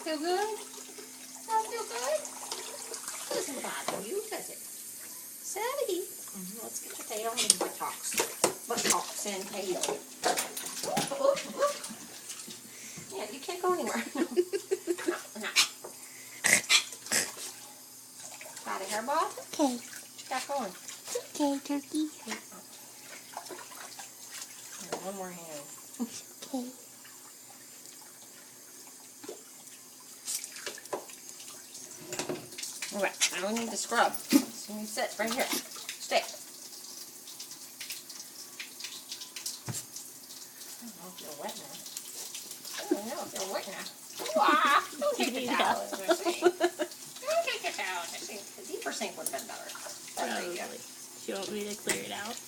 feel good? Don't feel good? Doesn't bother you, does it? Savvy. Let's get your tail and your buttocks. Buttocks and tail. Yeah, you can't go anywhere. No. Got a hairball? Okay. What you got going? Okay, turkey. And one more hand. Okay. Alright, now we need to scrub. So you sit right here. Stay. I don't know if you're wet now. I don't know if you're wet now. Ah, don't take the towel in the sink. Don't take the towel in the sink. The deeper sink would have been better. There you go. Do you want me to clear it out?